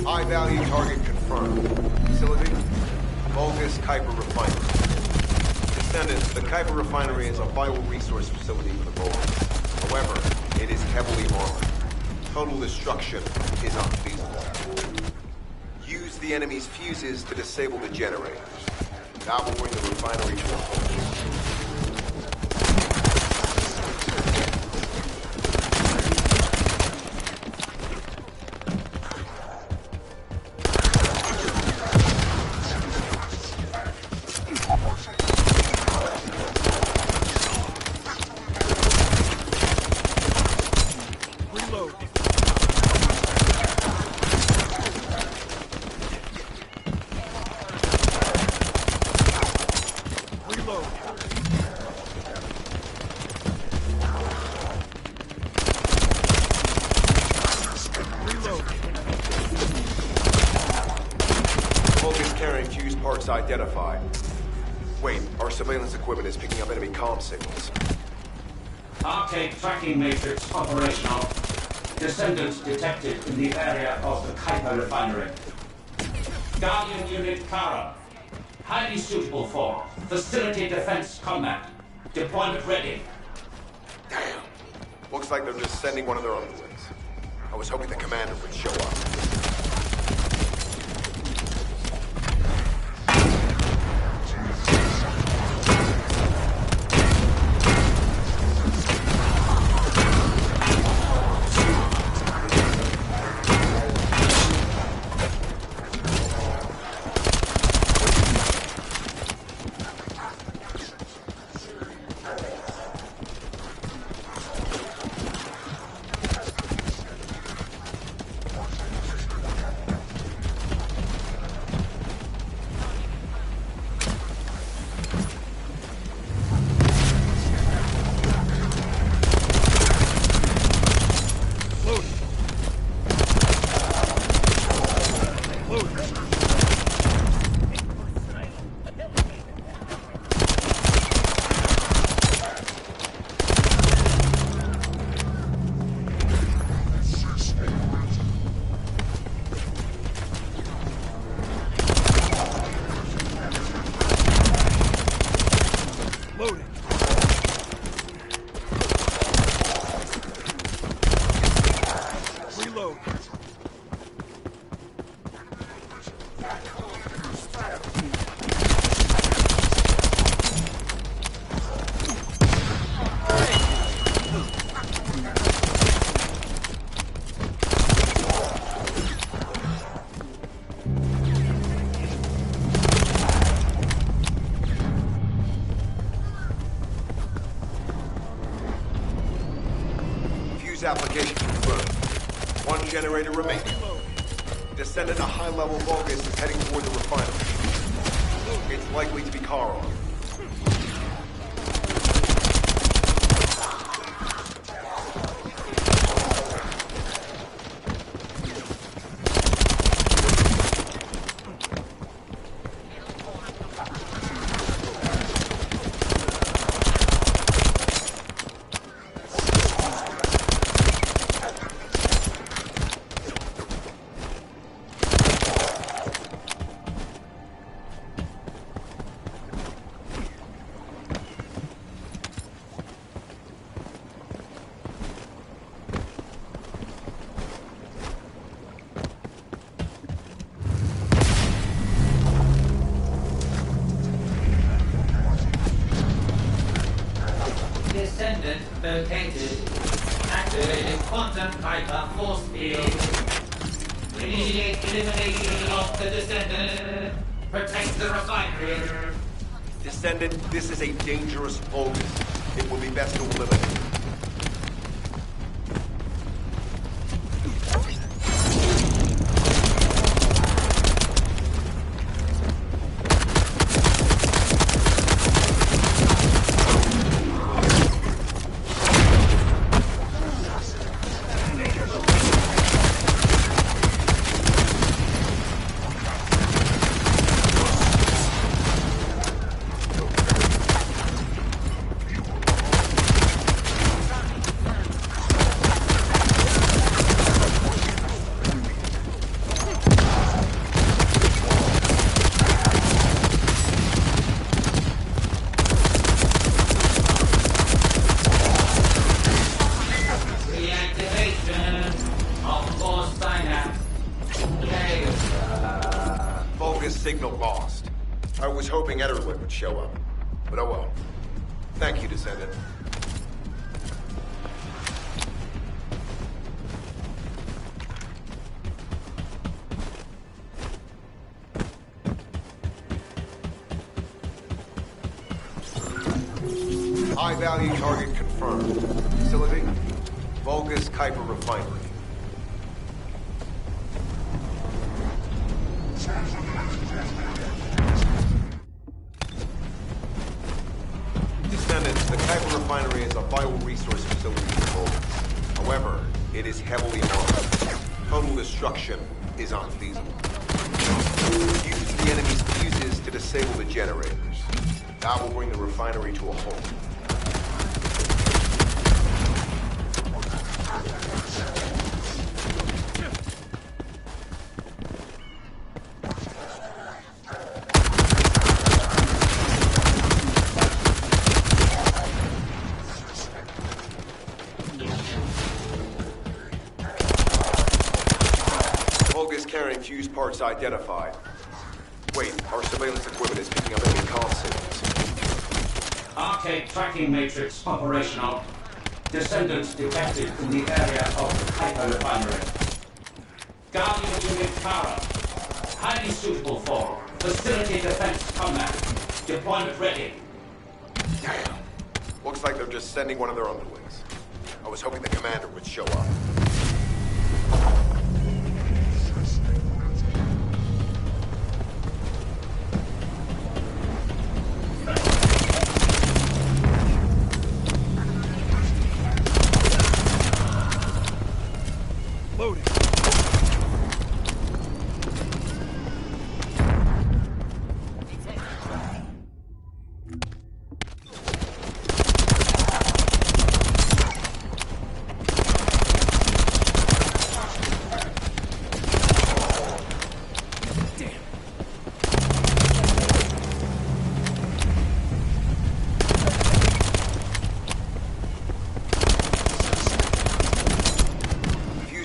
High-value target confirmed. Facility? Vulgus Kuiper Refinery. Descendants, the Kuiper Refinery is a vital resource facility for the Vulgus. However, it is heavily armored. Total destruction is unfeasible. Use the enemy's fuses to disable the generators. That will bring the refinery to a halt. Identified. Wait, our surveillance equipment is picking up enemy comm signals. Arcade tracking matrix operational. Descendants detected in the area of the Kuiper refinery. Guardian Unit Kara. Highly suitable for facility defense combat. Deployment ready. Damn. Looks like they're just sending one of their own ones. I was hoping the commander would show up. Application confirmed. One generator remaining. Descendant a high-level Vulgus is heading toward the refinery. It's likely to be Kara. Descendant located. Activating quantum hyper force field. Initiate elimination of the Descendant. Protect the refinery. Descendant, this is a dangerous Vulgus. It will be best to eliminate. Signal lost. I was hoping Ederlin would show up. But oh well. Thank you, Descendant. High-value target confirmed. Facility? Vulgus Kuiper Refinery. Descendants, the Kuiper Refinery is a vital resource facility for Vulgus. However, it is heavily armed. Total destruction is unfeasible. Use the enemy's fuses to disable the generators. That will bring the refinery to a halt. Vulgus carrying fuse parts identified. Wait, our surveillance equipment is picking up enemy comm signals. Arcade tracking matrix operational. Descendants detected in the area of the Kuiper Refinery. Guardian Unit Kara. Highly suitable for facility defense combat. Deployment ready. Damn. Looks like they're just sending one of their underlings. I was hoping the commander would show up. Loading.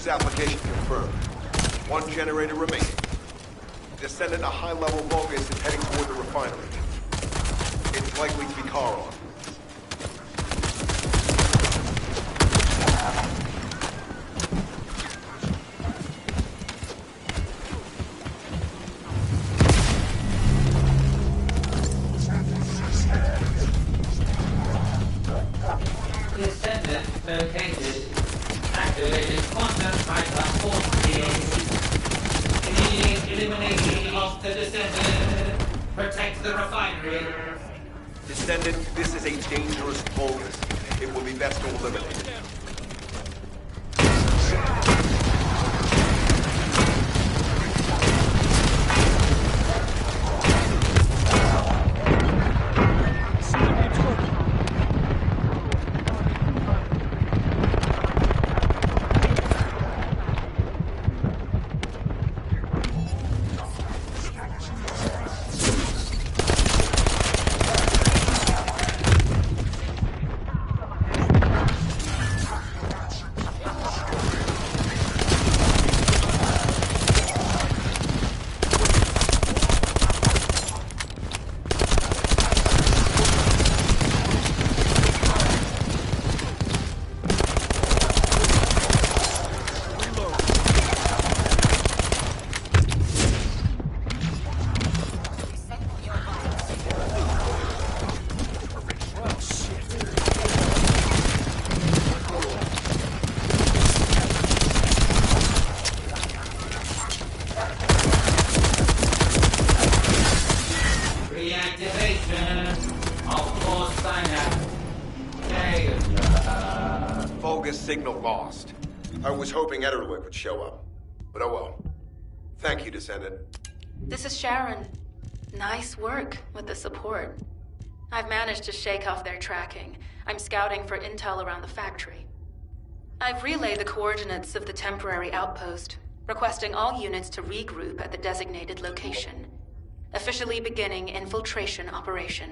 Application confirmed. One generator remaining. Descendant, a high-level Vulgus is heading toward the refinery. It's likely to be Charon. Descendant located. Activated quantum hyper force field. Immediate elimination of the Descendant. Protect the refinery. Descendant, this is a dangerous Vulgus. It will be best to eliminate it. Vulgus signal lost. I was hoping Ederwick would show up. But oh well. Thank you, Descendant. This is Sharon. Nice work with the support. I've managed to shake off their tracking. I'm scouting for intel around the factory. I've relayed the coordinates of the temporary outpost, requesting all units to regroup at the designated location. Officially beginning infiltration operation.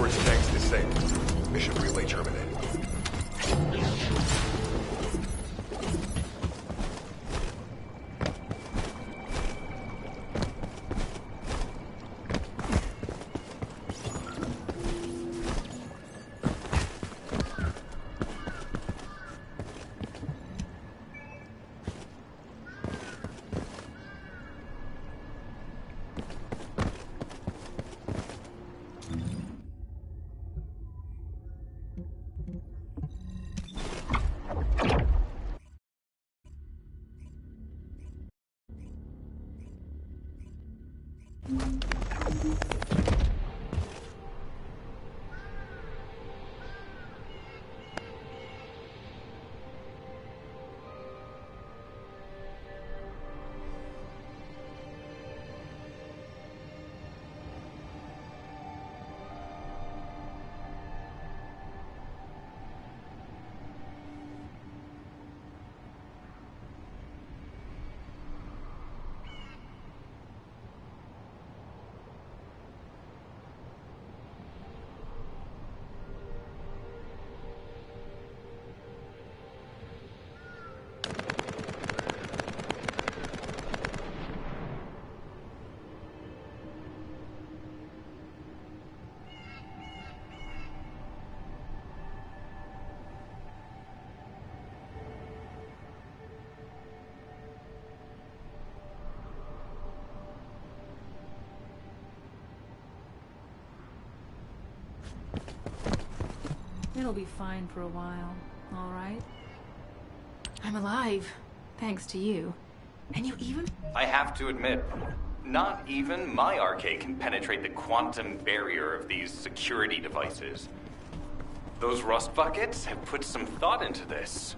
Storage tanks disabled. Mission relay terminated. It'll be fine for a while, all right? I'm alive, thanks to you. And you even... I have to admit, not even my arcade can penetrate the quantum barrier of these security devices. Those rust buckets have put some thought into this.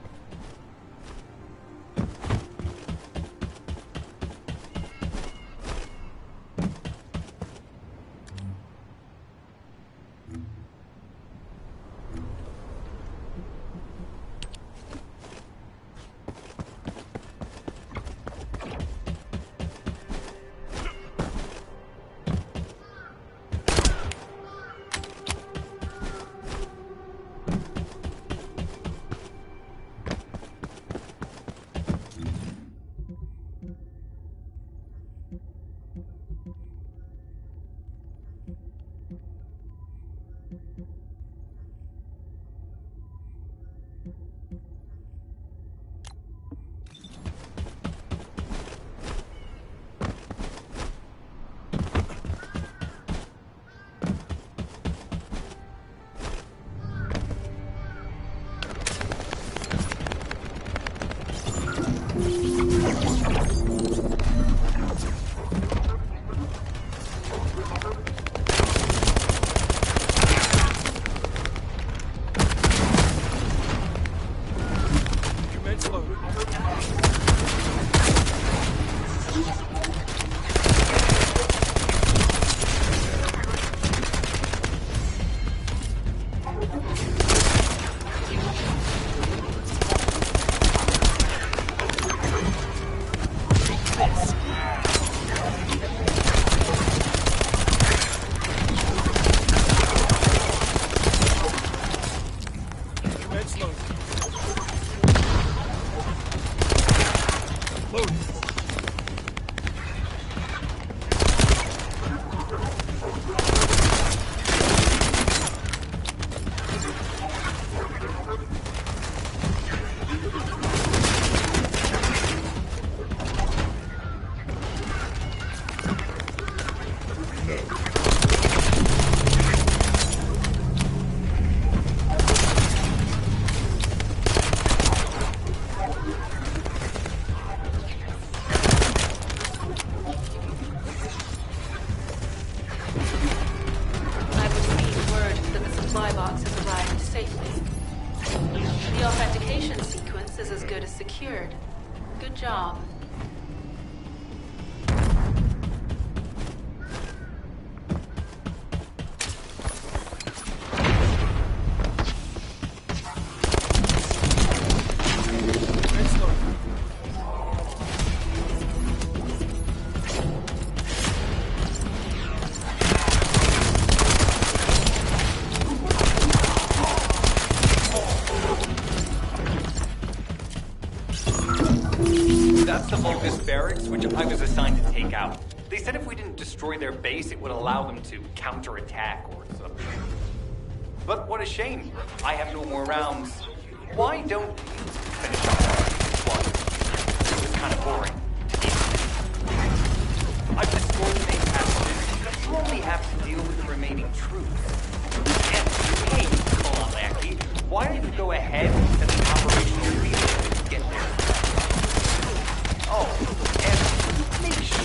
The authentication sequence is as good as secured. Good job. First, I was assigned to take out. They said if we didn't destroy their base, it would allow them to counterattack or something. But what a shame. I have no more rounds. Why don't you finish up our one? It was kind of boring. I've destroyed the main passages. You only have to deal with the remaining troops. And hey, Kolonaki, why don't you go ahead and set the operational reload to get there? Oh, and make sure.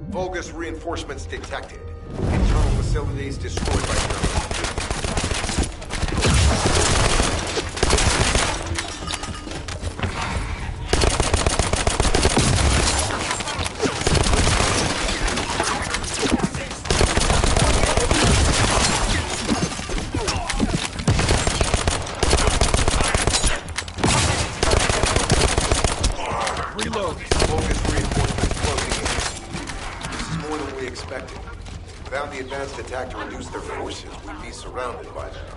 Vulgus reinforcements detected. Internal facilities destroyed by Germans. Without the advanced attack to reduce their forces, we'd be surrounded by them.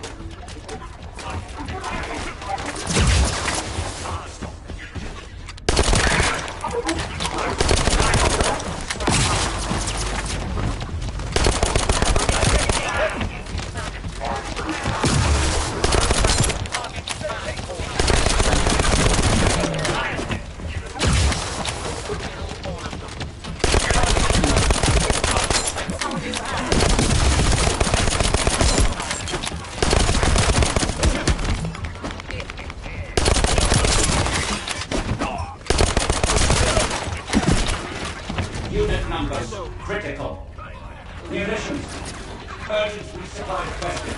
Unit numbers critical. Munitions. Urgent resupply requested.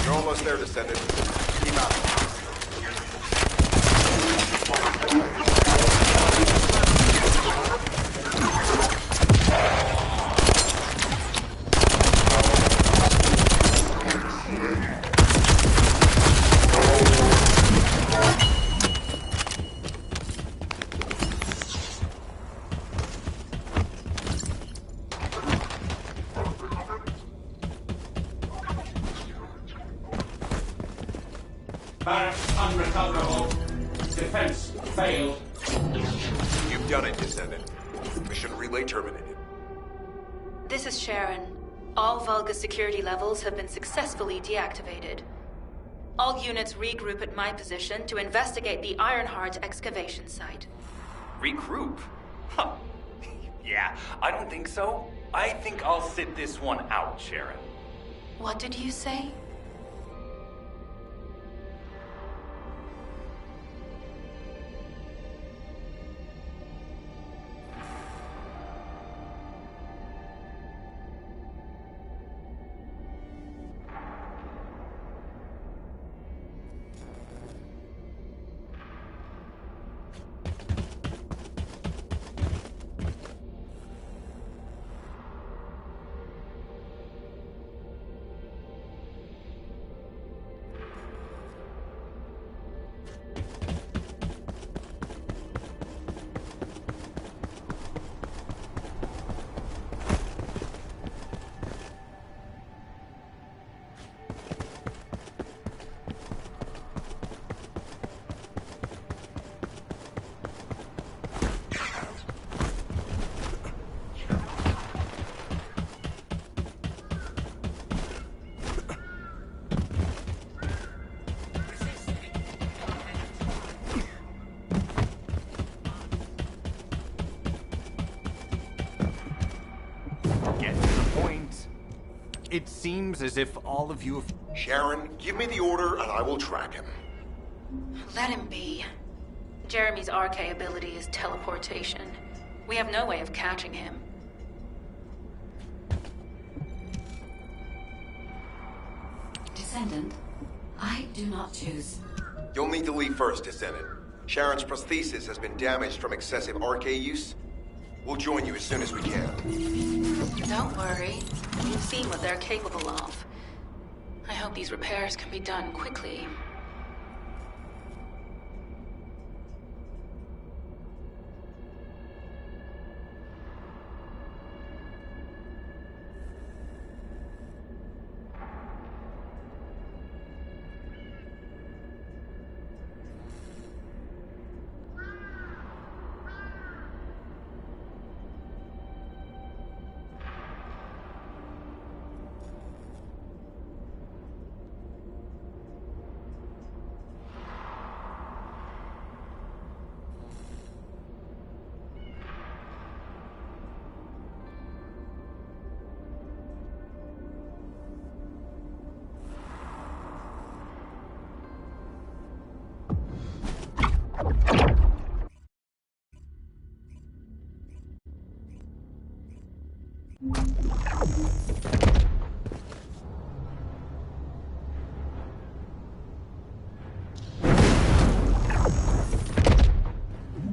You're almost there, Descendant. Keep out. Barracks unrecoverable. Defense failed. You've done it, Descendant. Mission relay terminated. This is Sharon. All Vulgus security levels have been successfully deactivated. All units regroup at my position to investigate the Ironheart excavation site. Regroup? Huh. Yeah, I don't think so. I think I'll sit this one out, Sharon. What did you say? It seems as if all of you have... Sharon, give me the order and I will track him. Let him be. Jeremy's RK ability is teleportation. We have no way of catching him. Descendant, I do not choose. You'll need to leave first, Descendant. Sharon's prosthesis has been damaged from excessive RK use. We'll join you as soon as we can. Don't worry. You've seen what they're capable of. I hope these repairs can be done quickly.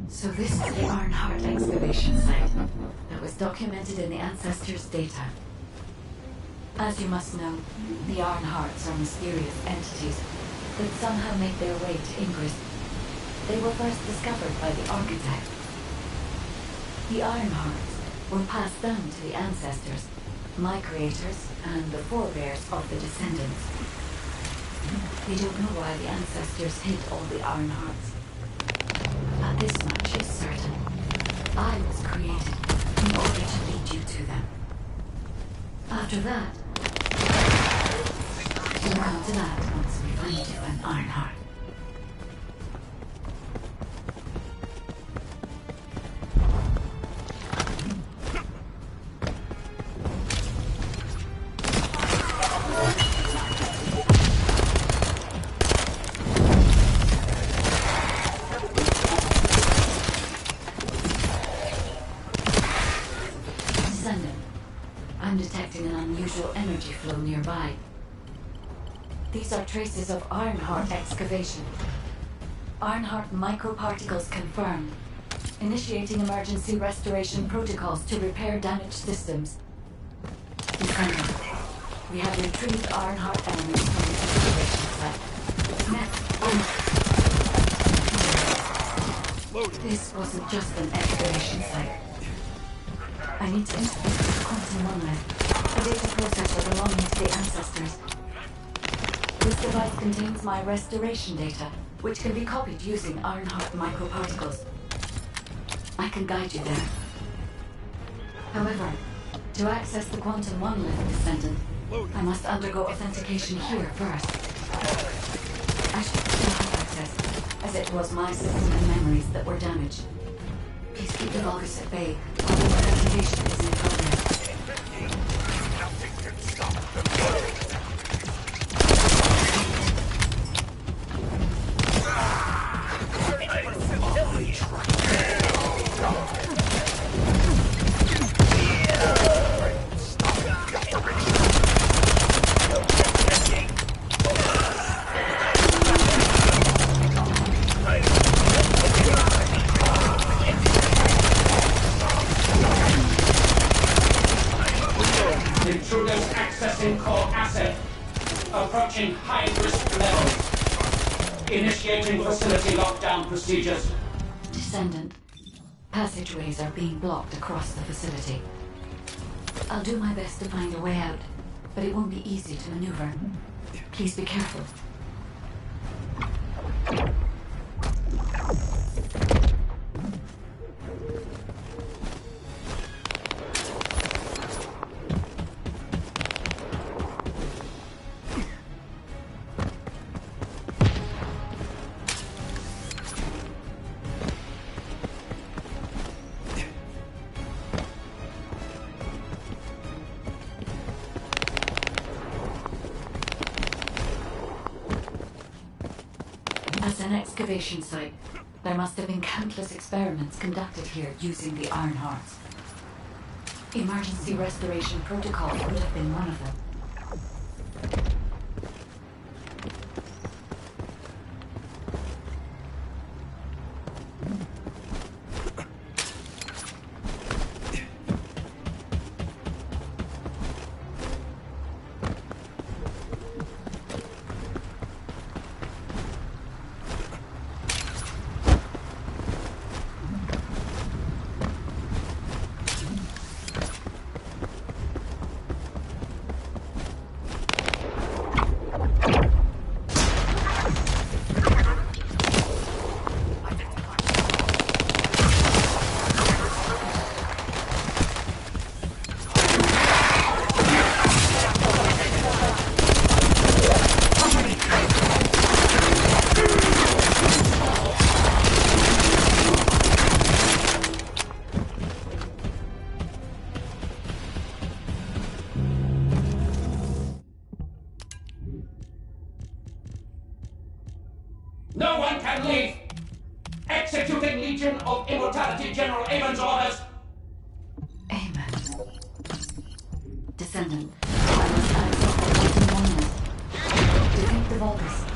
So this is the Ironheart excavation site that was documented in the Ancestors' data. As you must know, the Ironhearts are mysterious entities that somehow make their way to Ingress. They were first discovered by the Architect. The Ironhearts were passed down to the Ancestors, my creators, and the forebears of the Descendants. They don't know why the Ancestors hid all the Ironhearts. But this much is certain. I was created in order to lead you to them. After that, we'll come to that once we find you an Ironheart. I'm detecting an unusual energy flow nearby. These are traces of Ironheart excavation. Ironheart microparticles confirmed. Initiating emergency restoration protocols to repair damaged systems. Descendant, we have retrieved Ironheart elements from the excavation site. This wasn't just an excavation site. I need to introduce this quantum monolith, a data processor belonging to the Ancestors. This device contains my restoration data, which can be copied using Ironheart microparticles. I can guide you there. However, to access the quantum monolith, Descendant, I must undergo authentication here first. I should still have access, as it was my system and memories that were damaged. Please keep the Vulgus at bay while the authentication is in progress. Nothing can stop them. Intruders accessing core asset. Approaching high-risk level. Initiating facility lockdown procedures. Descendant, passageways are being blocked across the facility. I'll do my best to find a way out, but it won't be easy to maneuver. Please be careful. It's an excavation site. There must have been countless experiments conducted here using the Iron Hearts. Emergency restoration protocols would have been one of them. No one can leave! Executing Legion of Immortality General Amon's orders! Amen. Descendant, I must access the waiting monument. Defeat the Vulgus.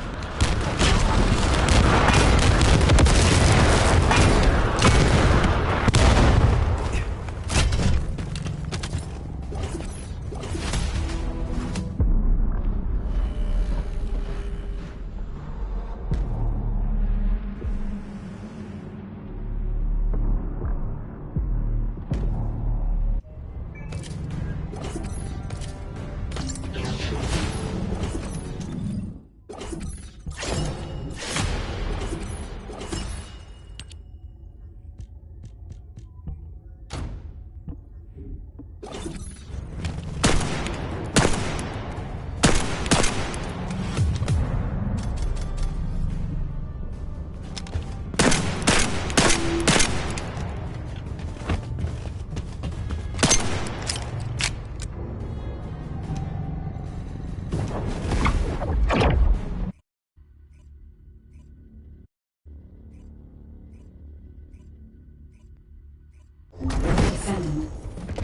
Descendant,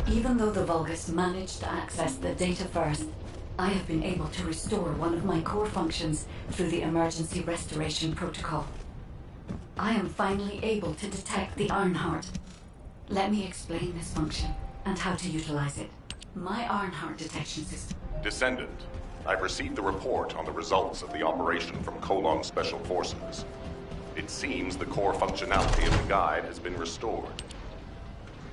even though the Vulgus managed to access the data first, I have been able to restore one of my core functions through the emergency restoration protocol. I am finally able to detect the Ironheart. Let me explain this function and how to utilize it. My Ironheart detection system. Descendant, I've received the report on the results of the operation from Colon Special Forces. It seems the core functionality of the guide has been restored.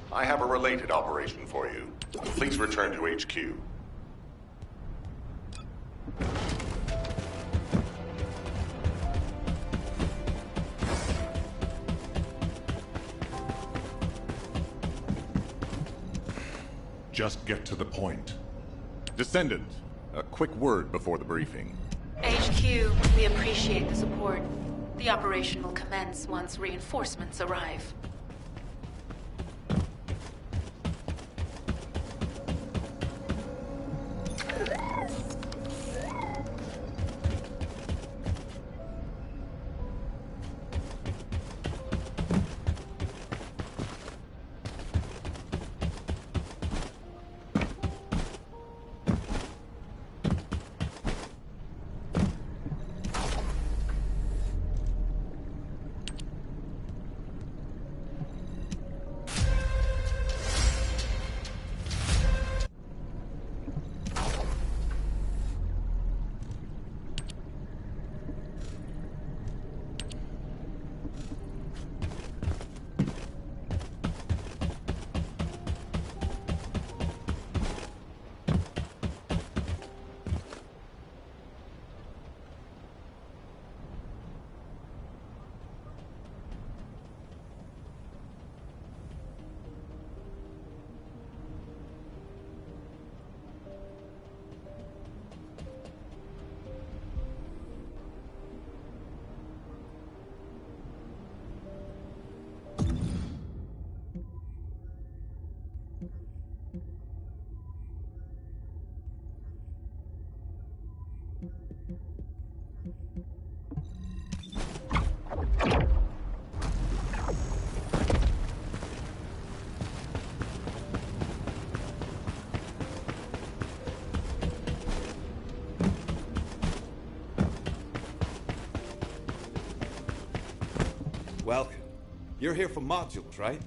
I have a related operation for you. Please return to HQ. Just get to the point. Descendant, a quick word before the briefing. HQ, we appreciate the support. The operation will commence once reinforcements arrive. Welcome. You're here for modules, right?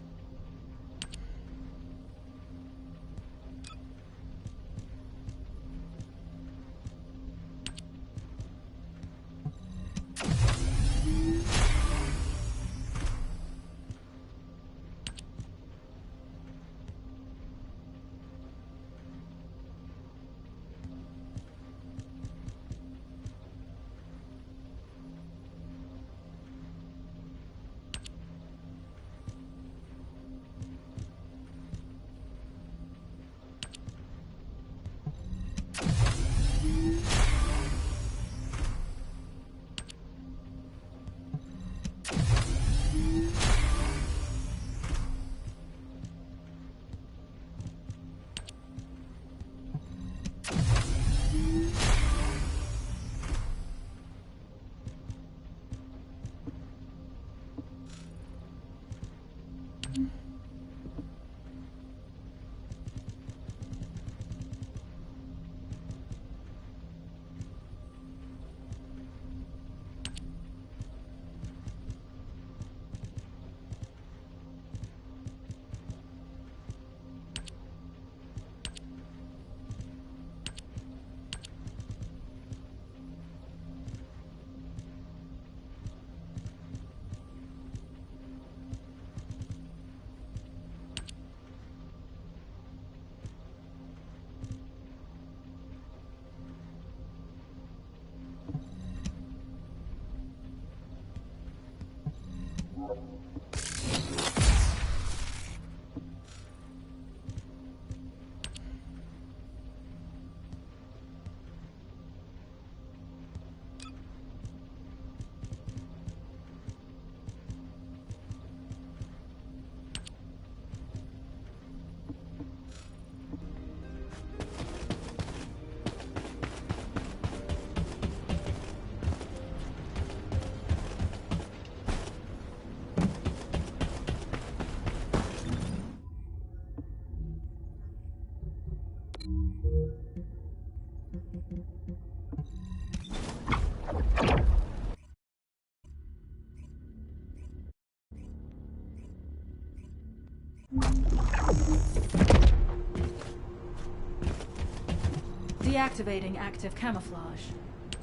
Deactivating active camouflage.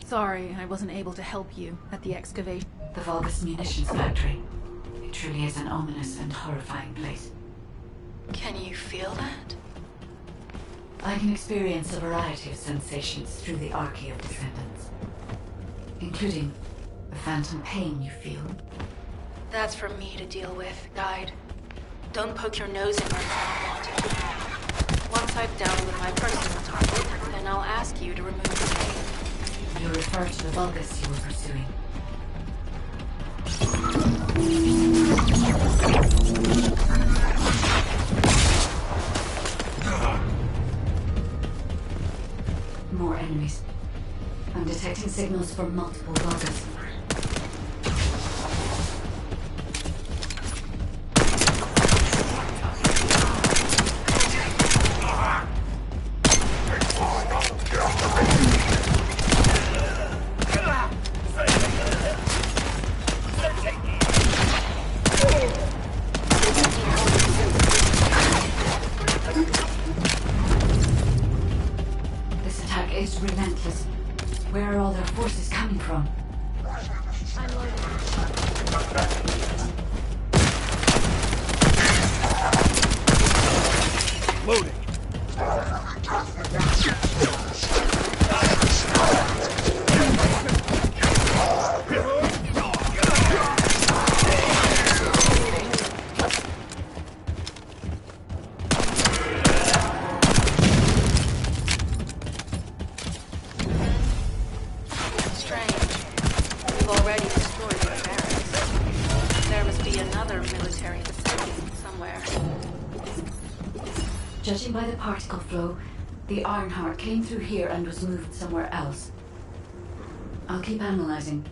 Sorry, I wasn't able to help you at the excavation. The Vulgus munitions factory. It truly is an ominous and horrifying place. Can you feel that? I can experience a variety of sensations through the Archaea of Descendants, including the phantom pain you feel. That's for me to deal with, Guide. Don't poke your nose in where it's not wanted. Once I've dealt with my personal target, then I'll ask you to remove the pain. You refer to the Vulgus you were pursuing. More enemies. I'm detecting signals from multiple Vulgus. This attack is relentless. Where are all their forces coming from? I'm loading. Loading. Strange. We've already destroyed the barracks. There must be another military facility somewhere. Judging by the particle flow, the Ironheart came through here and was moved somewhere else. I'll keep analyzing.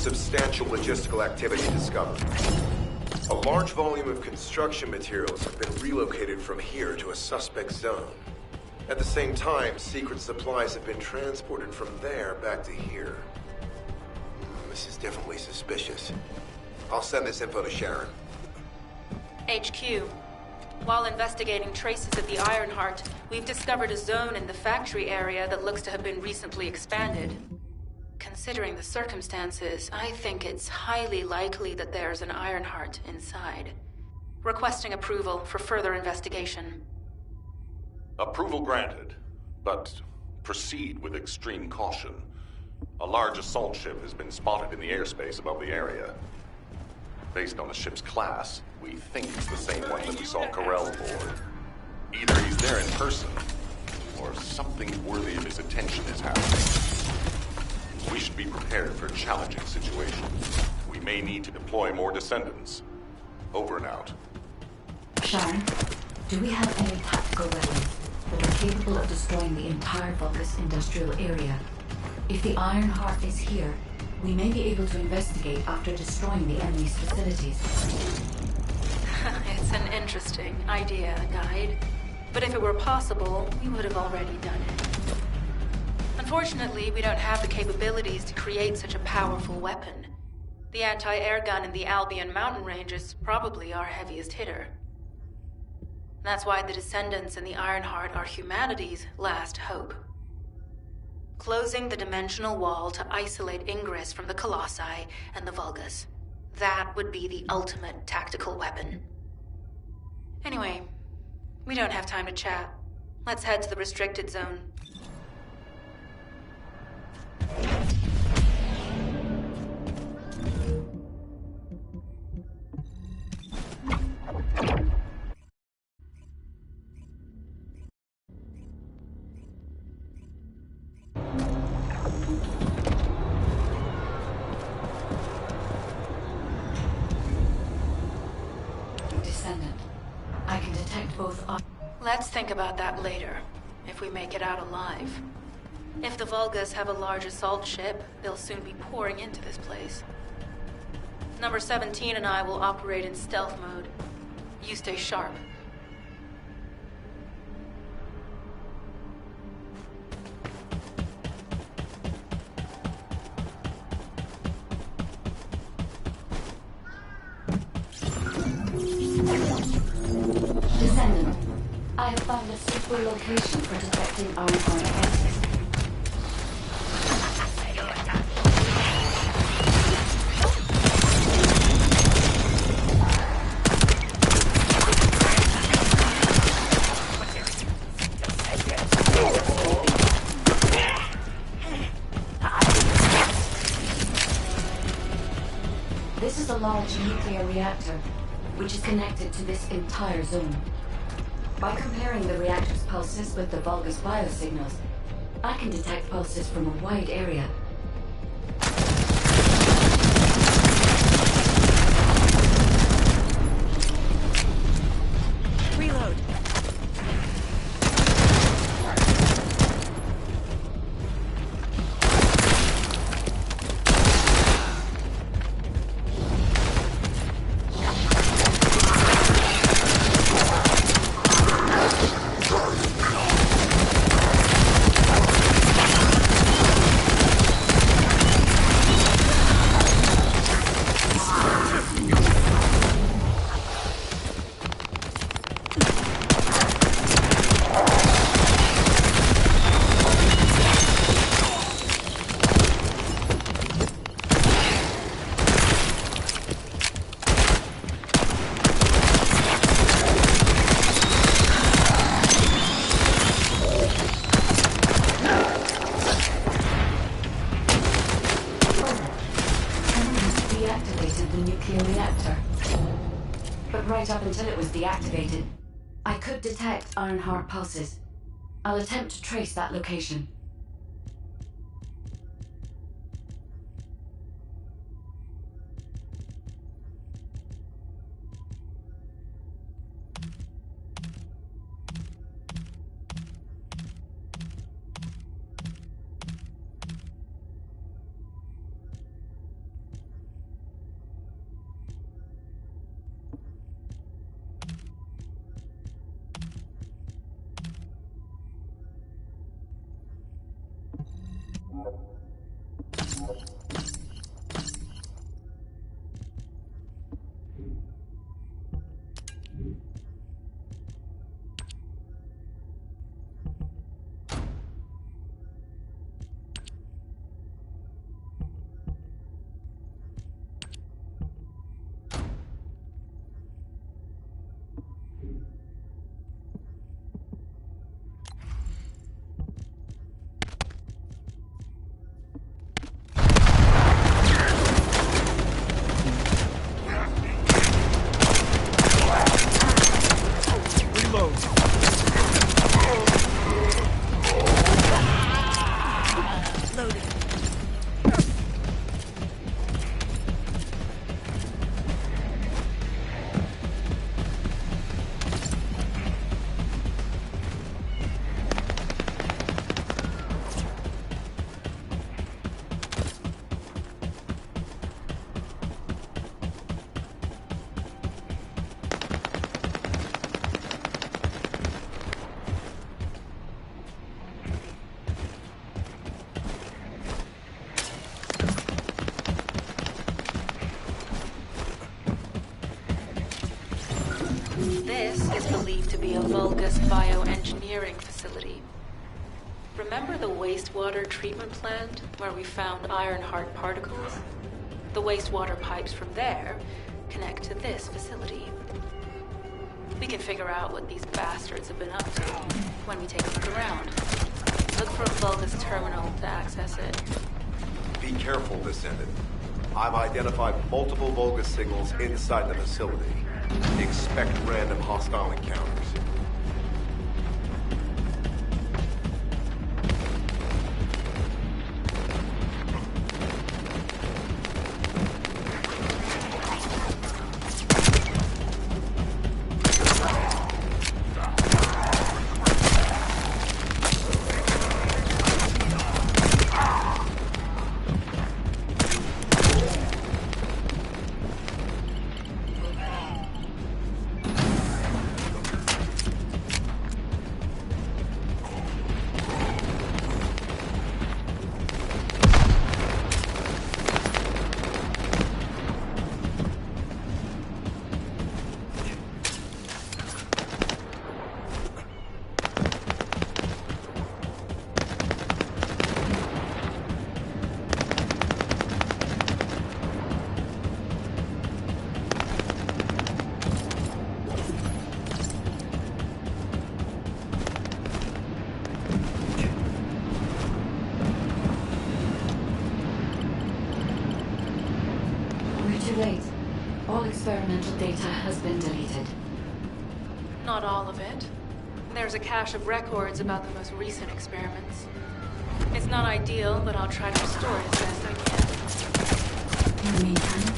Substantial logistical activity discovered. A large volume of construction materials have been relocated from here to a suspect zone. At the same time, secret supplies have been transported from there back to here. This is definitely suspicious. I'll send this info to Sharon. HQ. While investigating traces of the Ironheart, we've discovered a zone in the factory area that looks to have been recently expanded. Considering the circumstances, I think it's highly likely that there's an Ironheart inside. Requesting approval for further investigation. Approval granted, but proceed with extreme caution. A large assault ship has been spotted in the airspace above the area. Based on the ship's class, we think it's the same one that we saw Corell aboard. Either he's there in person, or something worthy of his attention is happening. We should be prepared for challenging situations. We may need to deploy more Descendants. Over and out. Sharon, do we have any tactical weapons that are capable of destroying the entire Vulgus industrial area? If the Ironheart is here, we may be able to investigate after destroying the enemy's facilities. It's an interesting idea, Guide. But if it were possible, we would have already done it. Unfortunately, we don't have the capabilities to create such a powerful weapon. The anti-air gun in the Albion mountain range is probably our heaviest hitter. That's why the Descendants and the Ironheart are humanity's last hope. Closing the dimensional wall to isolate Ingress from the Colossi and the Vulgus. That would be the ultimate tactical weapon. Anyway, we don't have time to chat. Let's head to the restricted zone. Descendant, I can detect both. Let's think about that later, if we make it out alive. If the Vulgas have a large assault ship, they'll soon be pouring into this place. Number 17 and I will operate in stealth mode. You stay sharp. Descendant, I have found a suitable location for detecting Ironheart forces. This is a large nuclear reactor, which is connected to this entire zone. By comparing the reactor's pulses with the Vulgus biosignals, I can detect pulses from a wide area. Reload. Deactivated the nuclear reactor. But right up until it was deactivated, I could detect Ironheart pulses. I'll attempt to trace that location. This is believed to be a Vulgus bioengineering facility. Remember the wastewater treatment plant where we found Ironheart particles? The wastewater pipes from there connect to this facility. We can figure out what these bastards have been up to when we take a look around. Look for a Vulgus terminal to access it. Be careful, Descendant. I've identified multiple Vulgus signals inside the facility. Expect random hostile encounters. experimental data has been deleted. Not all of it. There's a cache of records about the most recent experiments. It's not ideal, but I'll try to restore it as best I can. In the meantime,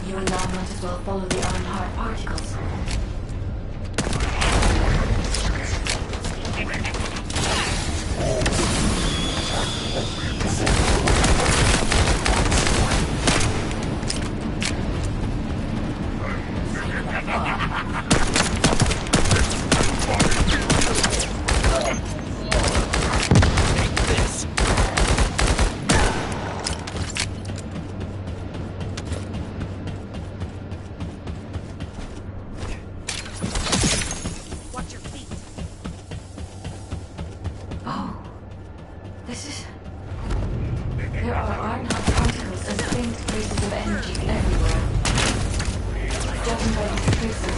you and I might as well follow the Ironheart particles. There are Ironheart particles as faint traces of energy everywhere. Judging by these traces,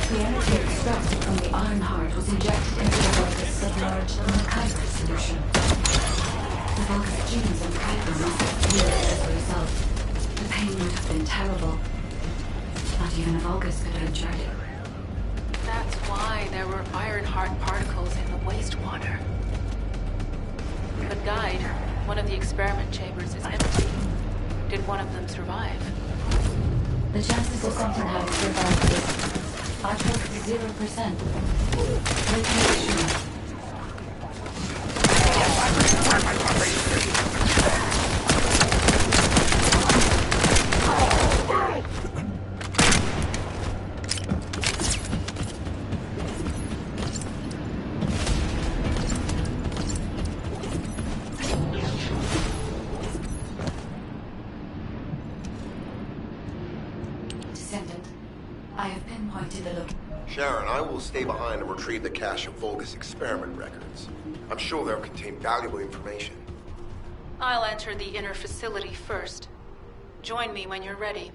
the energy extracted from the Ironheart was injected into the Vulgus submerged in the Kuiper solution. The Vulgus genes and Kuiper must have fused as a result. The pain would have been terrible. Not even a Vulgus could have endured it. That's why there were Ironheart particles in the wastewater. But died. One of the experiment chambers is empty. Did one of them survive? The chances of something having survived this are close to 0%. Let's make sure. Descendant, I have pinpointed the location. Sharon, I will stay behind to retrieve the cache of Vulgus experiment records. I'm sure they'll contain valuable information. I'll enter the inner facility first. Join me when you're ready.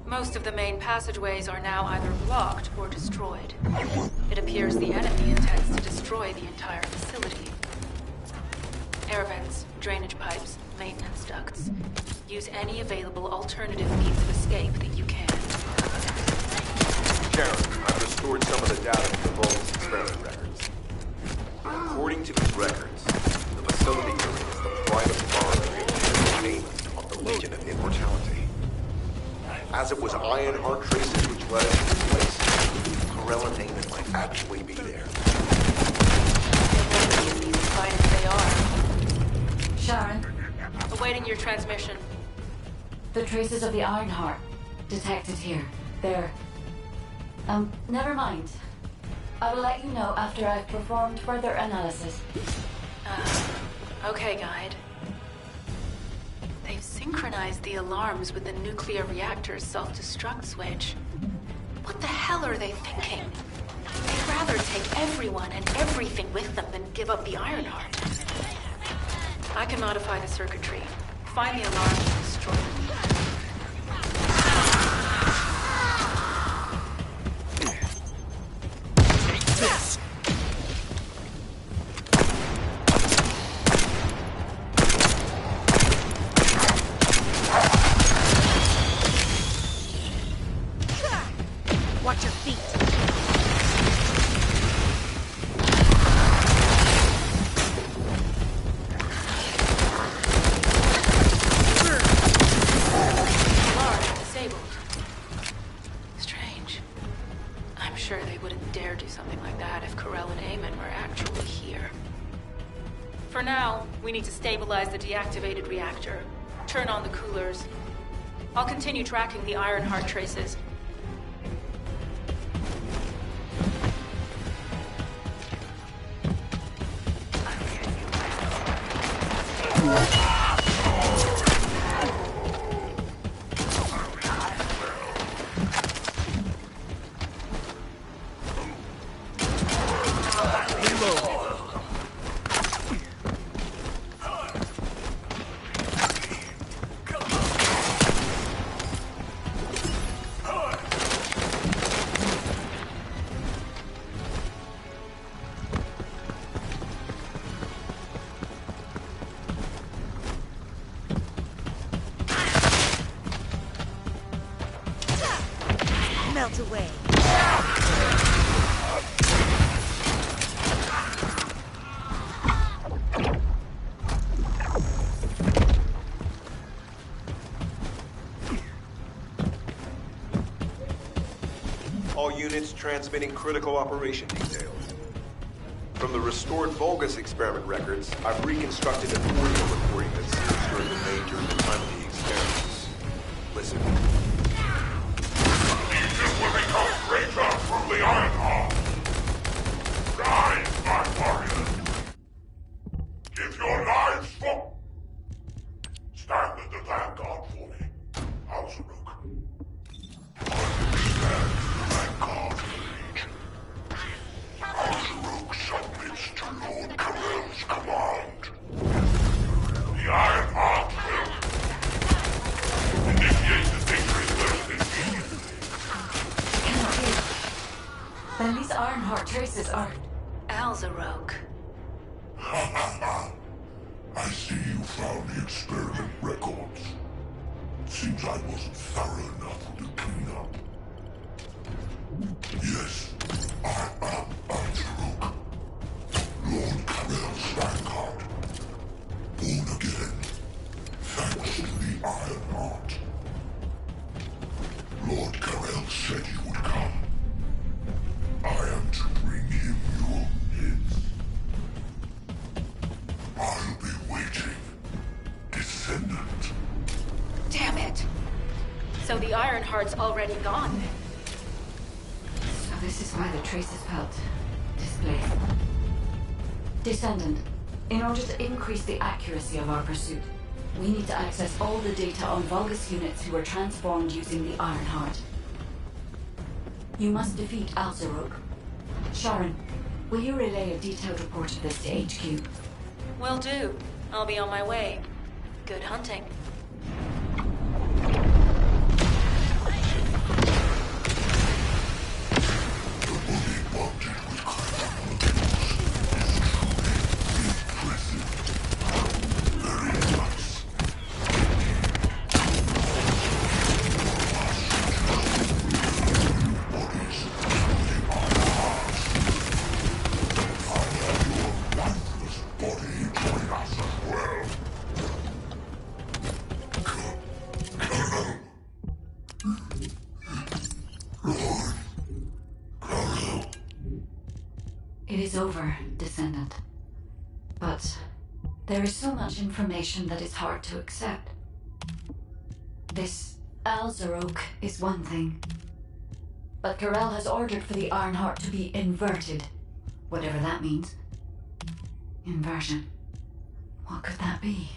Most of the main passageways are now either blocked or destroyed. It appears the enemy intends to destroy the entire facility. Air vents, drainage pipes, maintenance ducts. Use any available alternative means of escape that you can. Sharon, I've restored some of the data from the Vulgus experiment records. According to these records, the facility remains the private laboratory of the entertainment of the Legion of Immortality. As it was Ironheart traces which led us to this place, Corella Damon might actually be there. Fight as they are. Sharon, Awaiting your transmission. The traces of the Ironheart detected here. They're... never mind. I will let you know after I've performed further analysis. Okay, Guide. They've synchronized the alarms with the nuclear reactor's self-destruct switch. What the hell are they thinking? They'd rather take everyone and everything with them than give up the Ironheart. I can modify the circuitry. Find the alarms and destroy them. Watch your feet. Alarm disabled. Strange. I'm sure they wouldn't dare do something like that if Corell and Eamon were actually here. For now, we need to stabilize the deactivated reactor. Turn on the coolers. I'll continue tracking the Ironheart traces. Melt away. All units transmitting critical operation details. From the restored Vulgus experiment records, I've reconstructed an audio recording that seems during the major and the time of the experiments. Listen. Will become greater through the Ironheart. Rise, my warriors. Give your lives for... Stand at the vanguard for me, Alzaruk. Stand at the vanguard for the Legion. Alzaruk submits to Lord Corell's command. The Ironheart will initiate the victory versus immediately. Then these Ironheart traces are... Alzarok. I see you found the experiment records. Seems I wasn't thorough enough with the cleanup. Yes, I am Alzaruk, Lord Corell's vanguard. Born again, thanks to the Ironheart. Lord Corell said you would come. I am to bring him your hits. I'll be waiting, Descendant. Damn it! So the Ironheart's already gone. So this is why the traces felt displaced. Descendant, in order to increase the accuracy of our pursuit, we need to access all the data on Vulgus units who were transformed using the Ironheart. You must defeat Alzaruk. Sharon, will you relay a detailed report of this to HQ? Will do. I'll be on my way. Good hunting. It is over, Descendant. But there is so much information that is hard to accept. This Alzarok is one thing. But Corel has ordered for the Ironheart to be inverted. Whatever that means. Inversion. What could that be?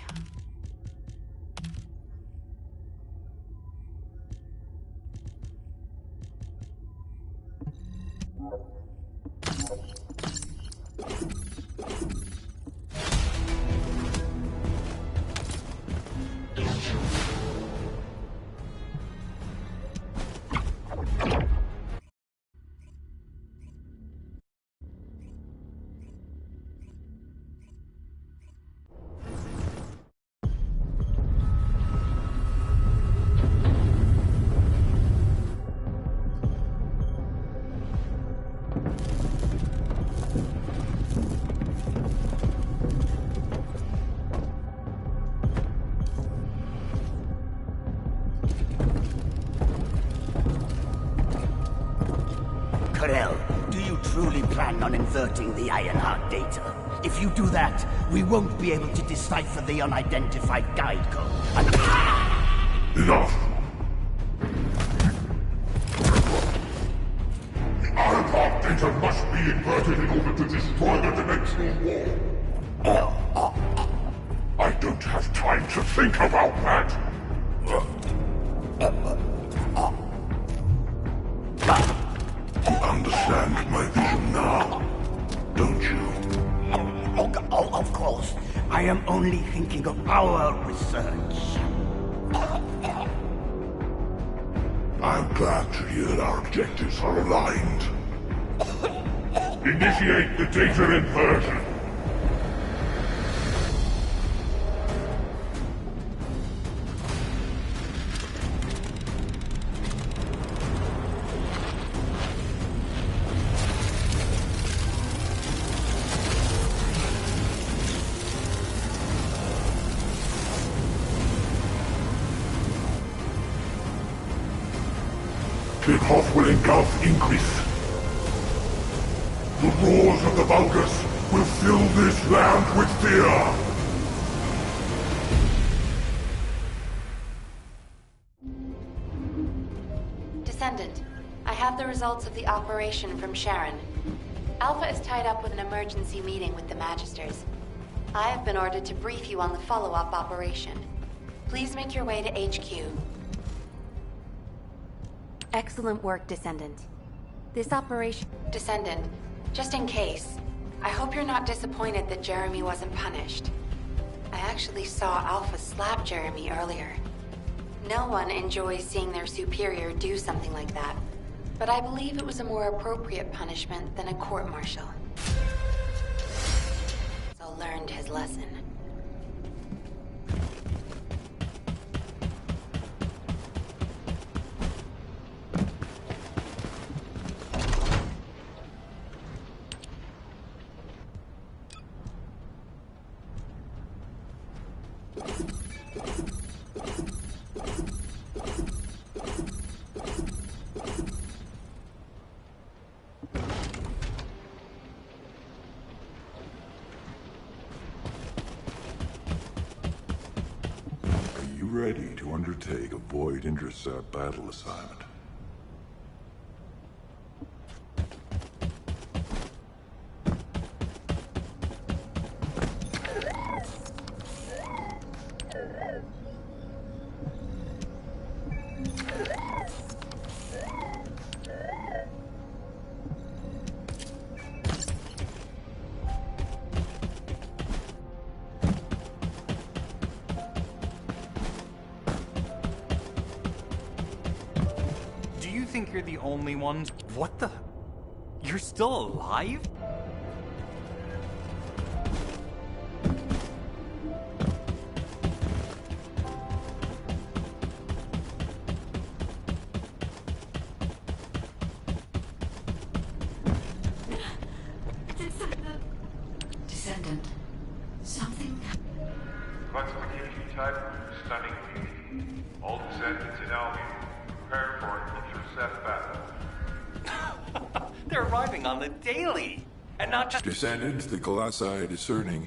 Corel, do you truly plan on inverting the Ironheart data? If you do that, we won't be able to decipher the unidentified guide code. Enough! The Ironheart data must be inverted in order to destroy the dimensional wall. I don't have time to think about that! You understand my vision now, don't you? Oh, of course. I am only thinking of our research. I'm glad to hear that our objectives are aligned. Initiate the data inversion. Kickoff will engulf Increase. The roars of the Vulgus will fill this land with fear. Descendant, I have the results of the operation from Sharon. Alpha is tied up with an emergency meeting with the Magisters. I have been ordered to brief you on the follow-up operation. Please make your way to HQ. Excellent work, Descendant. This operation... Descendant, just in case, I hope you're not disappointed that Jeremy wasn't punished. I actually saw Alpha slap Jeremy earlier. No one enjoys seeing their superior do something like that, but I believe it was a more appropriate punishment than a court-martial. So learned his lesson. Ready to undertake a Void Intercept battle assignment. Think you're the only ones? What the? You're still alive? Descendant. Something... Classification type, stunning beauty. All descendants in Albion. Prepare for intercept battle. They're arriving on the daily! And not just... Descendants, the Colossi discerning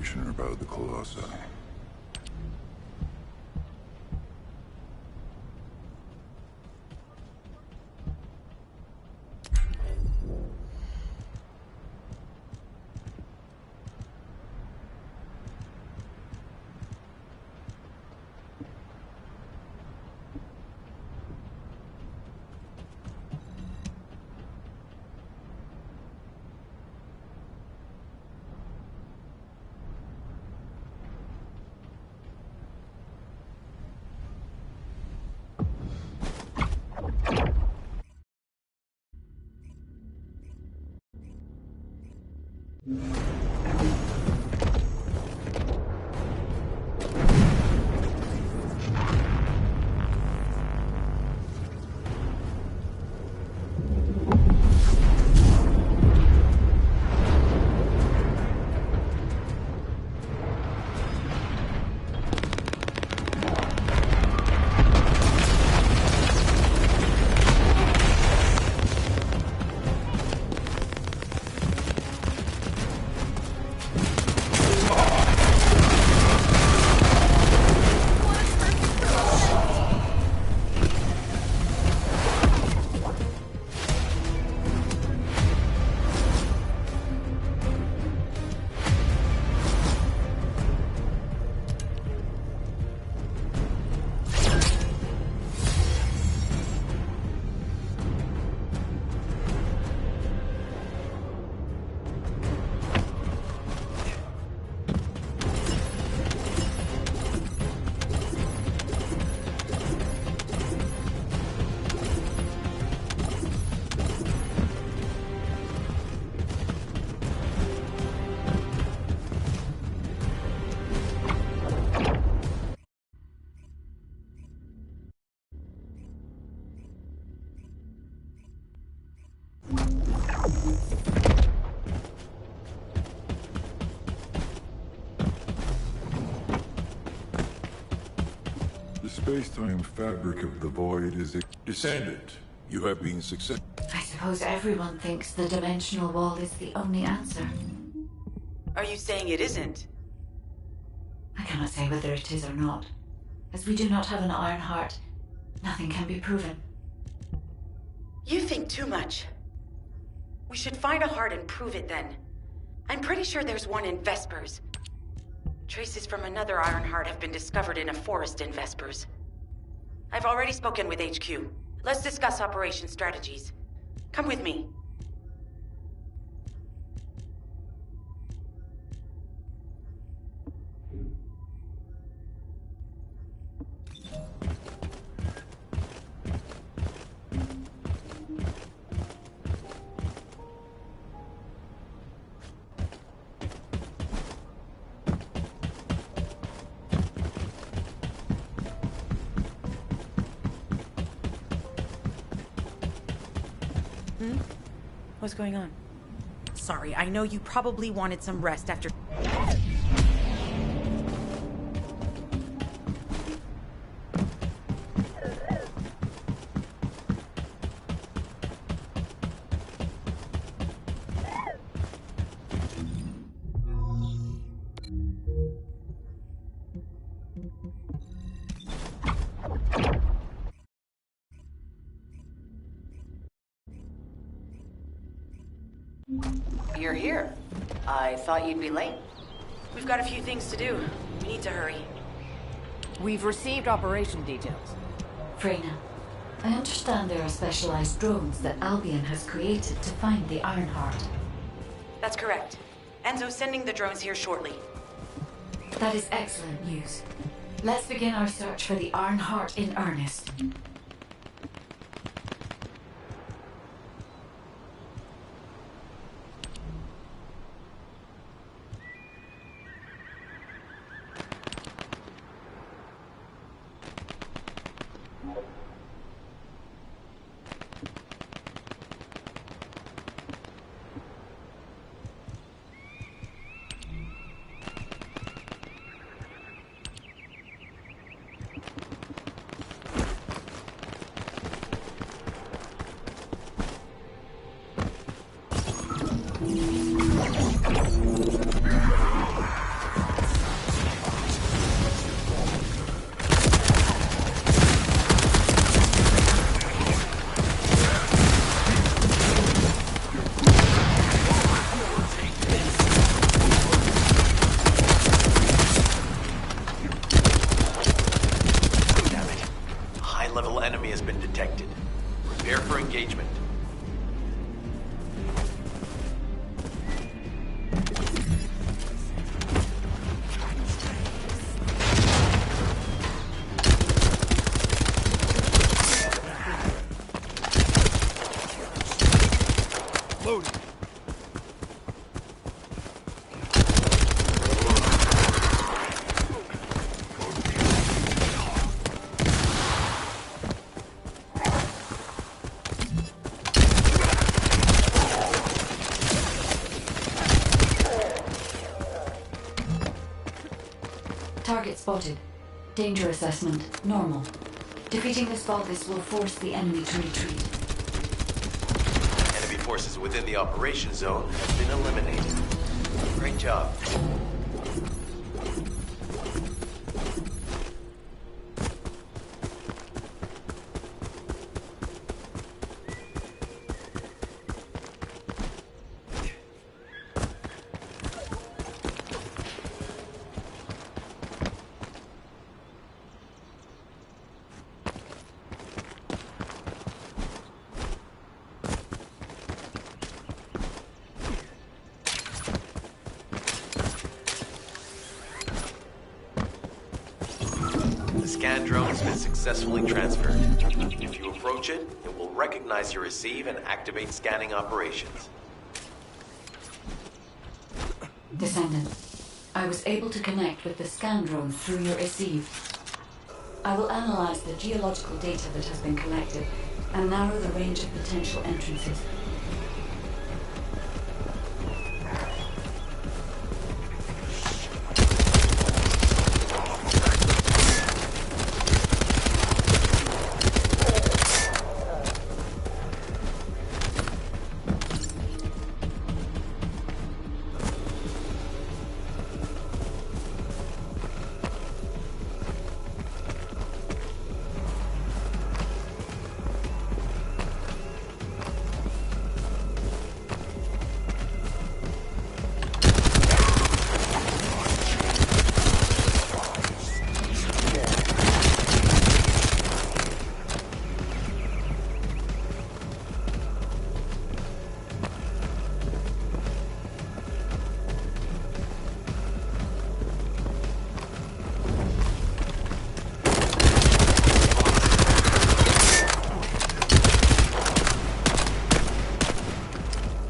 information about the Colossi. The space-time fabric of the void is a descendant. You have been successful. I suppose everyone thinks the dimensional wall is the only answer. Are you saying it isn't? I cannot say whether it is or not. As we do not have an iron heart, nothing can be proven. You think too much. We should find a heart and prove it then. I'm pretty sure there's one in Vespers. Traces from another iron heart have been discovered in a forest in Vespers. I've already spoken with HQ. Let's discuss operation strategies. Come with me. What's going on? Sorry, I know you probably wanted some rest after... You're here. I thought you'd be late. We've got a few things to do. We need to hurry. We've received operation details. Freyna, I understand there are specialized drones that Albion has created to find the Iron Heart. That's correct. Enzo's sending the drones here shortly. That is excellent news. Let's begin our search for the Iron Heart in earnest. enemy has been detected. Prepare for engagement. Loading. Target spotted. Danger assessment, normal. Defeating this Vulgus will force the enemy to retreat. Enemy forces within the operation zone have been eliminated. Great job. The scan drone has been successfully transferred. If you approach it, it will recognize your receive and activate scanning operations. Descendant, I was able to connect with the scan drone through your receive. I will analyze the geological data that has been collected and narrow the range of potential entrances.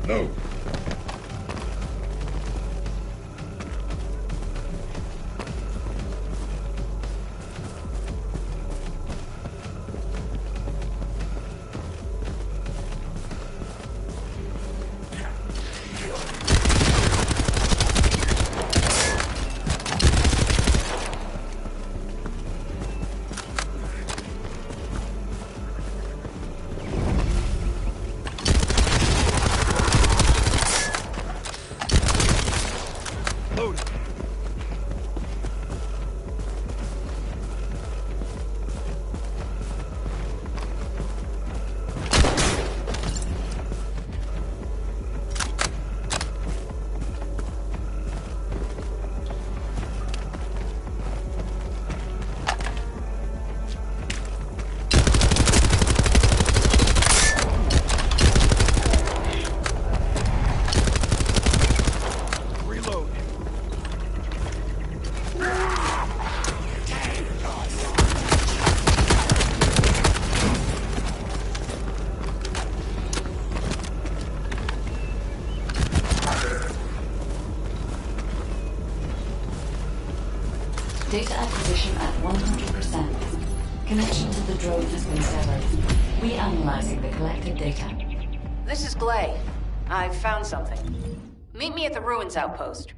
No. Data acquisition at 100%. Connection to the drone has been severed. Reanalyzing the collected data. This is Glay. I've found something. Meet me at the ruins outpost.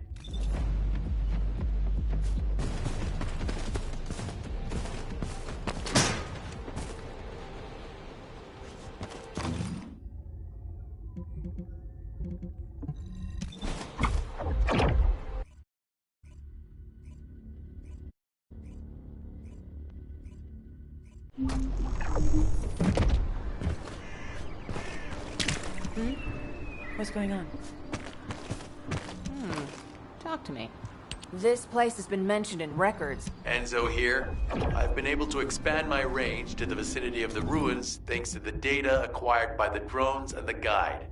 What's going on? Talk to me. This place has been mentioned in records. Enzo here. I've been able to expand my range to the vicinity of the ruins thanks to the data acquired by the drones and the guide.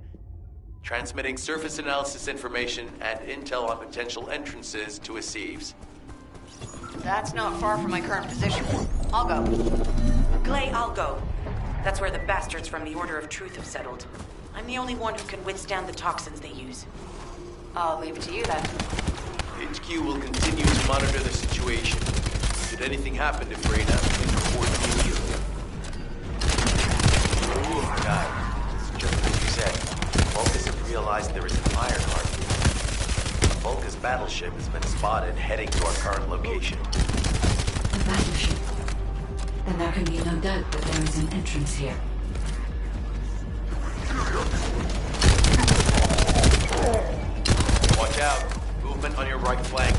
Transmitting surface analysis information and intel on potential entrances to Aceves. That's not far from my current position. I'll go. Glay, I'll go. That's where the bastards from the Order of Truth have settled. I'm the only one who can withstand the toxins they use. I'll leave it to you then. HQ will continue to monitor the situation. Should anything happen to Freyna, please report immediately. Guy, it's just as you said. Vulcans have realized there is an Ironheart here. Vulca's battleship has been spotted heading to our current location. A battleship. Then there can be no doubt that there is an entrance here. Watch out. Movement on your right flank.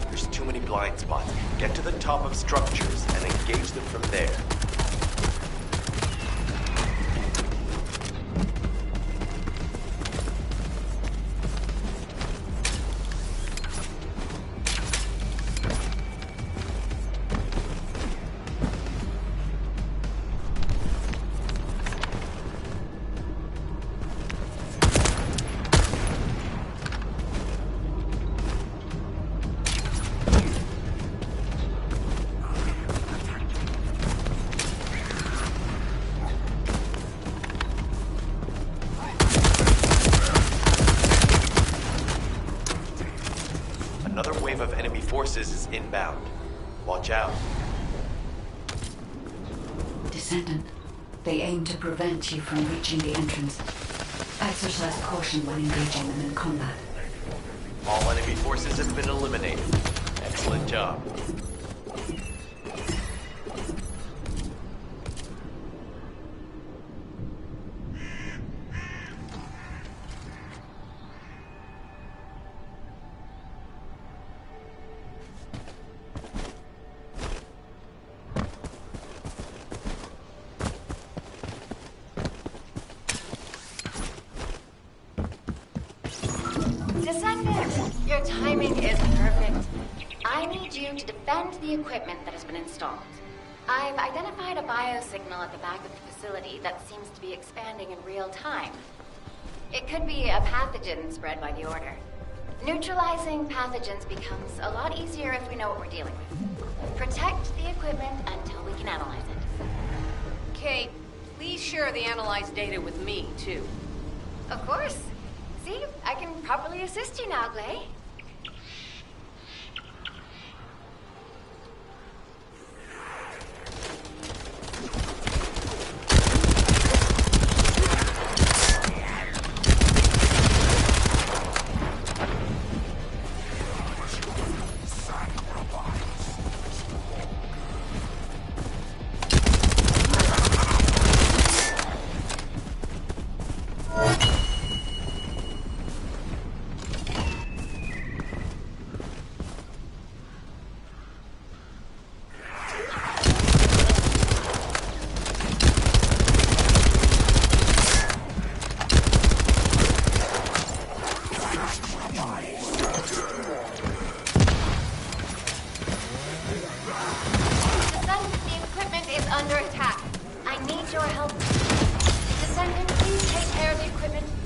There's too many blind spots. Get to the top of structures and engage them from there. Another wave of enemy forces is inbound. Watch out. Descendant, they aim to prevent you from reaching the entrance. Exercise caution when engaging them in combat. All enemy forces have been eliminated. Excellent job. Descendant, your timing is perfect. I need you to defend the equipment that has been installed. I've identified a biosignal at the back of the facility that seems to be expanding in real time. It could be a pathogen spread by the Order. Neutralizing pathogens becomes a lot easier if we know what we're dealing with. Protect the equipment until we can analyze it. Kate, please share the analyzed data with me, too. Of course. See, I can properly assist you now, Glay.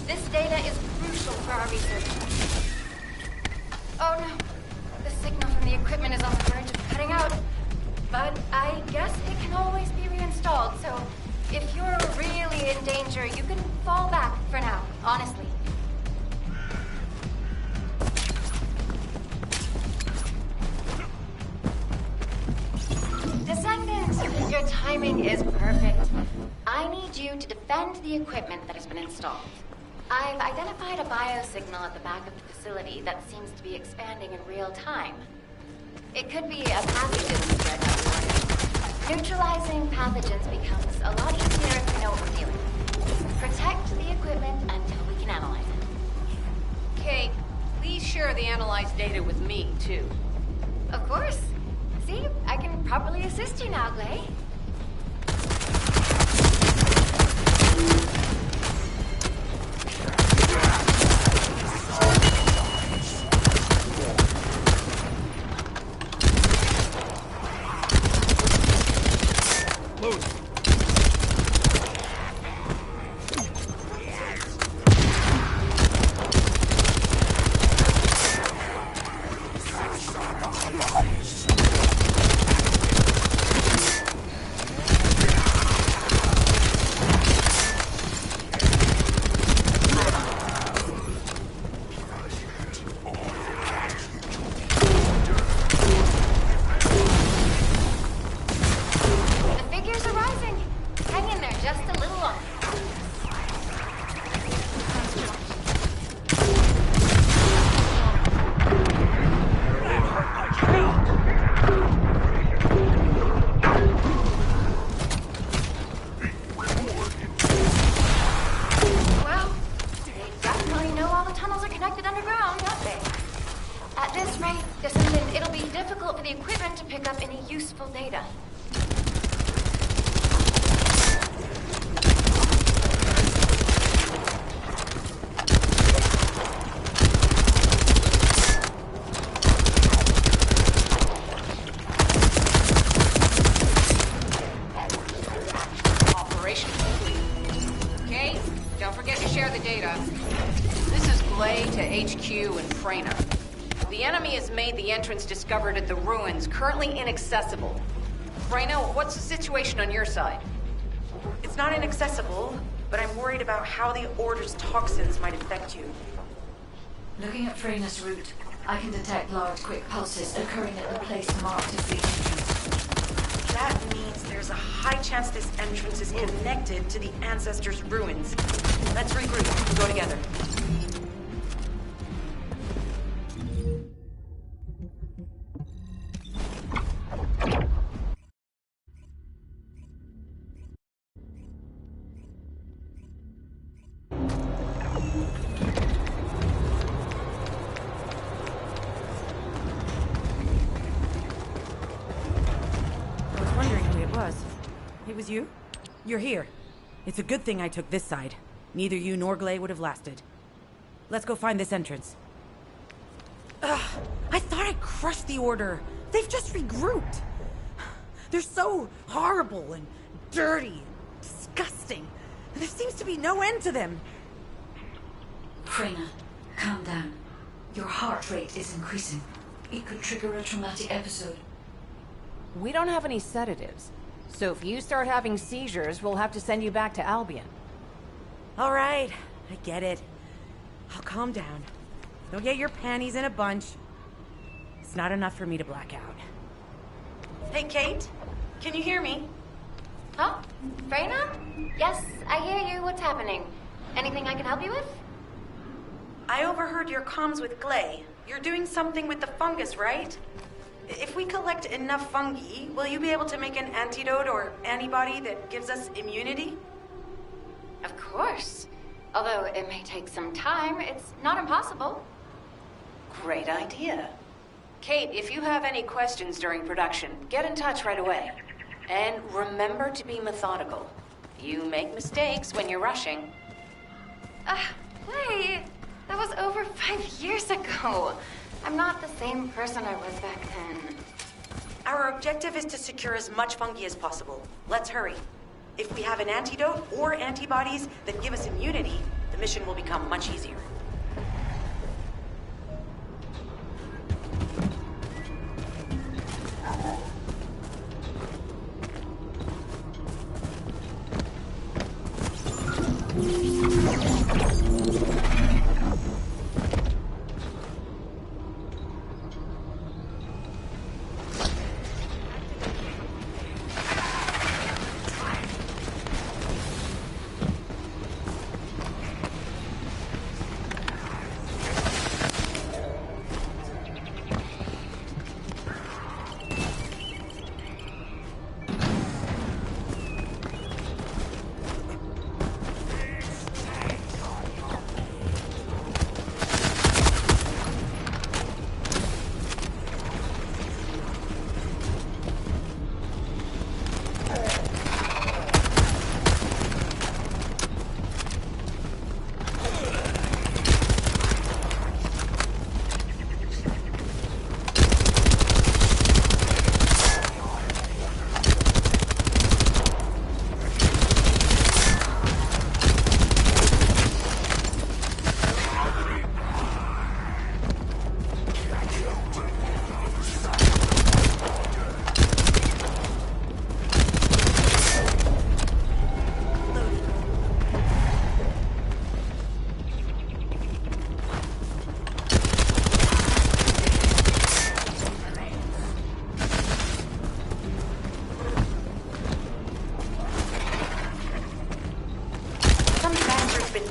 This data is crucial for our research. Oh no. The signal from the equipment is on the verge of cutting out. But I guess it can always be reinstalled, so if you're really in danger, you can fall back for now, honestly. Descendant, your timing is perfect. I need you to defend the equipment that has been installed. I've identified a biosignal at the back of the facility that seems to be expanding in real time. It could be a pathogen spread that we're warning. Neutralizing pathogens becomes a lot easier if we know what we're dealing with. Protect the equipment until we can analyze it. Kate, please share the analyzed data with me, too. Of course. See, I can properly assist you now, Glay. Discovered at the ruins, currently inaccessible. Rhino, what's the situation on your side? It's not inaccessible, but I'm worried about how the Order's toxins might affect you. Looking at Freyna's route, I can detect large, quick pulses occurring at the place marked as the entrance. That means there's a high chance this entrance is connected to the Ancestors' ruins. Let's regroup and go together. Was you? You're here. It's a good thing I took this side. Neither you nor Glay would have lasted. Let's go find this entrance. Ugh, I thought I crushed the Order. They've just regrouped. They're so horrible and dirty and disgusting. And there seems to be no end to them. Freyna, calm down. Your heart rate is increasing. It could trigger a traumatic episode. We don't have any sedatives. So if you start having seizures, we'll have to send you back to Albion. All right, I get it. I'll calm down. Don't get your panties in a bunch. It's not enough for me to black out. Hey, Kate. Can you hear me? Huh? Freyna? Yes, I hear you. What's happening? Anything I can help you with? I overheard your comms with Glay. You're doing something with the fungus, right? If we collect enough fungi, will you be able to make an antidote or antibody that gives us immunity? Of course. Although it may take some time, it's not impossible. Great idea. Kate, if you have any questions during production, get in touch right away. And remember to be methodical. You make mistakes when you're rushing. Hey, that was over 5 years ago. I'm not the same person I was back then. Our objective is to secure as much fungi as possible. Let's hurry. If we have an antidote or antibodies that give us immunity, the the mission will become much easier.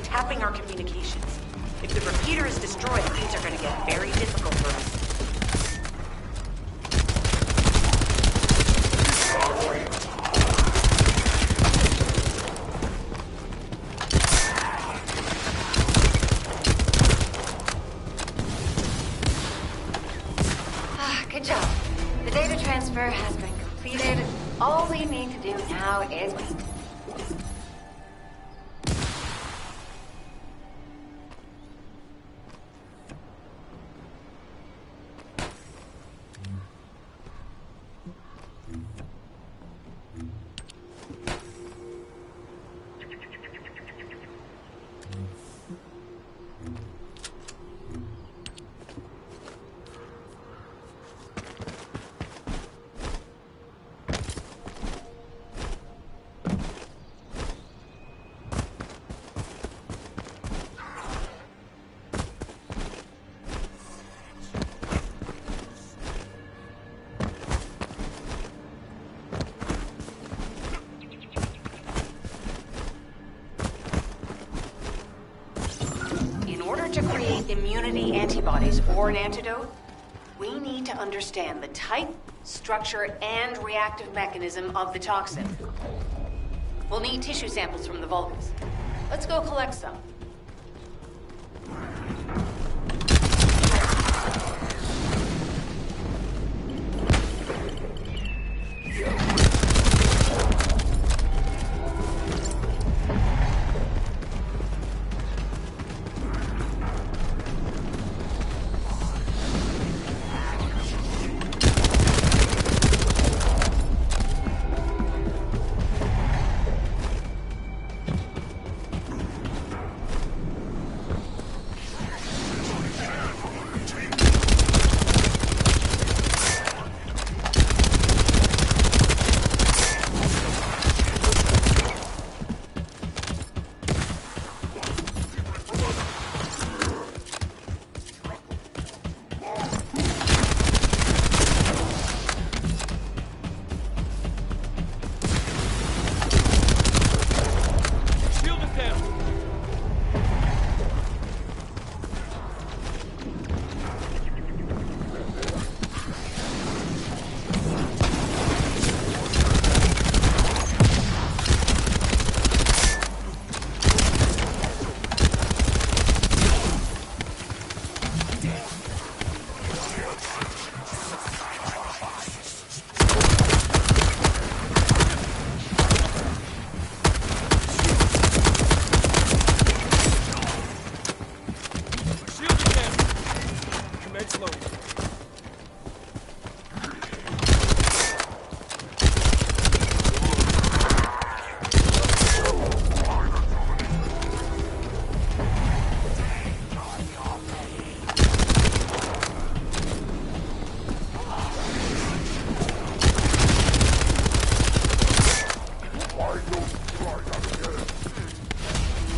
Tapping our communications. If the repeater is destroyed, things are going to get very difficult for us. Good job. The data transfer has been completed. All we need to do now is wait. To create immunity antibodies or an antidote, we need to understand the type, structure, and reactive mechanism of the toxin. We'll need tissue samples from the Vulcans. Let's go collect some.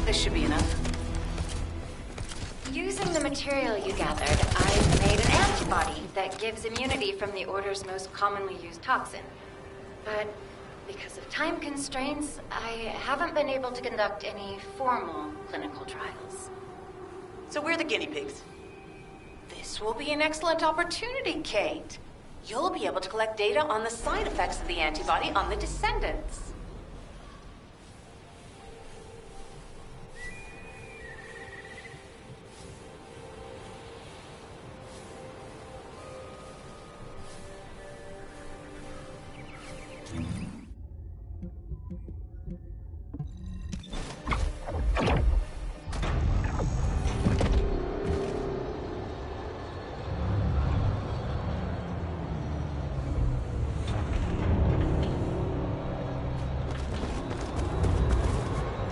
This should be enough. Using the material you gathered, I've made an antibody that gives immunity from the Order's most commonly used toxin. But because of time constraints, I haven't been able to conduct any formal clinical trials. So we're the guinea pigs. This will be an excellent opportunity, Kate. You'll be able to collect data on the side effects of the antibody on the Descendants.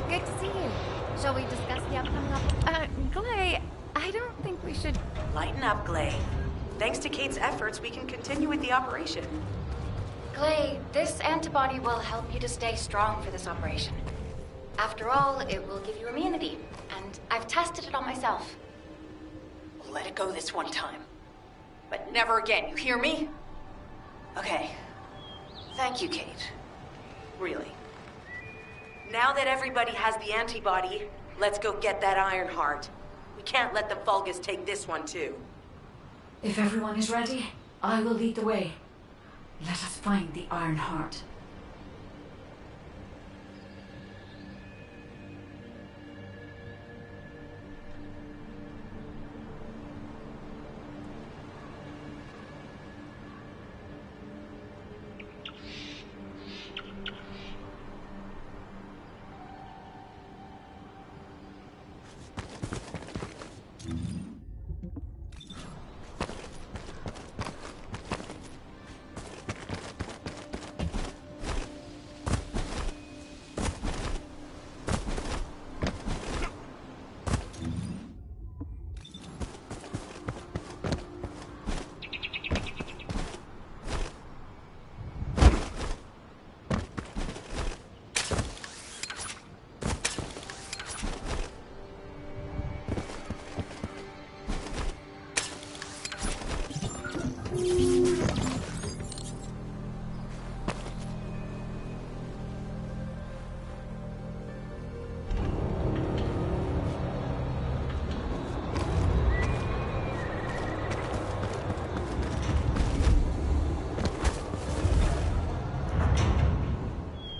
Good to see you. Shall we discuss the upcoming Glay, I don't think we should... Lighten up, Glay. Thanks to Kate's efforts, we can continue with the operation. Glay, this antibody will help you to stay strong for this operation. After all, it will give you immunity, and I've tested it on myself. We'll let it go this one time. But never again, you hear me? Okay. Thank you, Kate. Really. Now that everybody has the antibody, let's go get that Iron Heart. We can't let the Vulgus take this one, too. If everyone is ready, I will lead the way. Let us find the Iron Heart.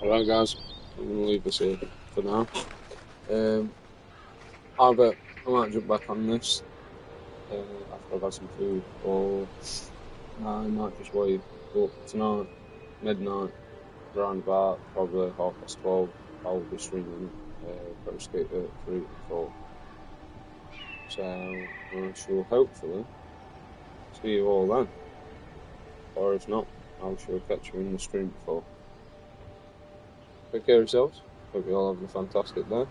Alright guys, I'm going to leave this here for now. I might jump back on this after I've had some food, or I might just wait. But tonight, midnight, around about probably 12:30, I'll be streaming Pro Skater 3 and 4. So I shall hopefully see you all then. Or if not, I shall catch you in the stream before. Take care of yourselves. Hope you all have a fantastic day.